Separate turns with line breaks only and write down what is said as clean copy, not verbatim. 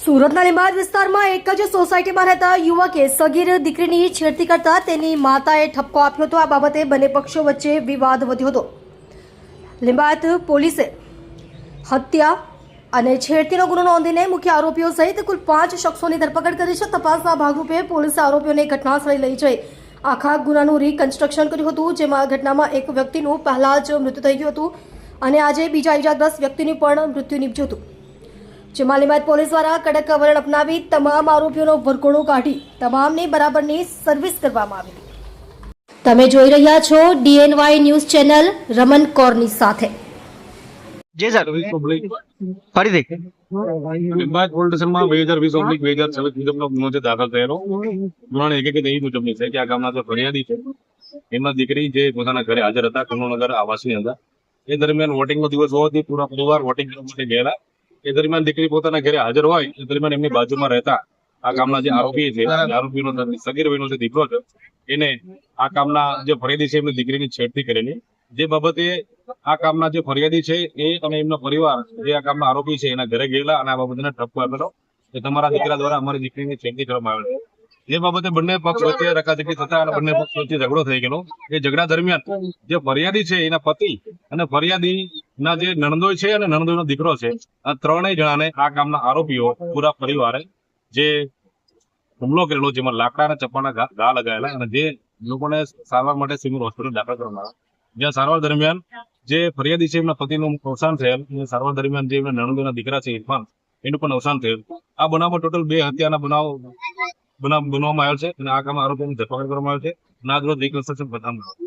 સુરતના લીંબાયત વિસ્તારમાં એક જ સોસાયટીમાં રહેતા યુવકે સગીર દીકરીની છેડતી કરતા તેની માતાએ ઠપકો આપ્યો હતો. આ બાબતે બંને પક્ષો વચ્ચે વિવાદ વધ્યો હતો. લીંબાયત પોલીસે હત્યા અને છેડતીનો ગુનો નોંધીને મુખ્ય આરોપીઓ સહિત કુલ 5 શખ્સોની ધરપકડ કરી છે. તપાસના ભાગરૂપે પોલીસે આરોપીઓને ઘટનાસ્થળે લઈ જઈ આખા ગુનાનું રિકન્સ્ટ્રક્શન કર્યું હતું, જેમાં ઘટનામાં એક વ્યક્તિનું પહેલા જ મૃત્યુ થઈ ગયું હતું અને આજે બીજા ઇજાગ્રસ્ત વ્યક્તિનું પણ મૃત્યુ નીપજ્યું હતું. જેમાં લીંબાયત પોલીસ દ્વારા કડક વલણ અપનાવી તમામ આરોપીઓનો વરઘોડો કાઢી તમામની બરાબરની સર્વિસ કરવામાં આવી. તમે જોઈ રહ્યા છો DNY ન્યૂઝ ચેનલ રમન કૌરની સાથે.
જે સર ફરીથી
લીંબાયત પોલીસ સ્ટેશનમાં 2020-2026 મુજબનો ગુનો છે દાખલ થયેલો. ગુનાની હકીકત એ મુજબની છે કે આ ગામના જે ફરિયાદી છે એમના દીકરી જે પોતાના ઘરે હાજર હતા કમળનગર આવાસની અંદર. એ દરમિયાન વોટિંગનો દિવસ હોવાથી પૂરા પરિવાર વોટિંગ કરવા માટે ગયેલા. એ દરમિયાન દીકરી પોતાના ઘરે હાજર હોય એ દરમિયાન એમની બાજુમાં રહેતા આ ગામના જે આરોપી છે, આરોપીનો સગીર વયનો જે દીકરો છે, એને આ કામના જે ફરિયાદી છે એમની દીકરીની છેડતી કરેલી. જે બાબતે આ કામના જે ફરિયાદી છે એ અને એમનો પરિવાર જે આ કામના આરોપી છે એના ઘરે ગયેલા અને આ બાબતને ઠપકો આપેલો કે તમારા દીકરા દ્વારા અમારી દીકરીની છેડતી કરવામાં આવેલ છે. જે બાબતે બંને પક્ષ વચ્ચે રકાઝકી થતા અને બંને પક્ષ વચ્ચે ઝઘડો થઈ ગયેલો. એ ઝઘડા દરમિયાન જે ફરિયાદી છે એના પતિ અને ફરિયાદી ના જે નણંદોઈ છે અને નણંદોઈનો દીકરો છે, આ ત્રણેય જણાને આ કામના આરોપીઓ પૂરા પરિવારે જે હુમલો કરેલો, જેમાં લાકડાના ચપ્પાના ઘા લગાવેલા અને જે લોકોને સારવાર માટે સિવિલ હોસ્પિટલ દાખલ કરવામાં આવ્યા. જ્યાં સારવાર દરમિયાન જે ફરિયાદી છે એમના પતિનું અવસાન થયેલ અને સારવાર દરમિયાન જે એમના નણંદોઈના દીકરા છે ઇરફાન, એનું પણ અવસાન થયેલ. આ બનાવમાં ટોટલ 2 હત્યાના બનાવવામાં આવેલ છે અને આ કામના આરોપીઓની ધરપકડ કરવામાં આવે છે અને આ રોજ રિકન્સ્ટ્રક્શન બતાવવામાં આવે છે.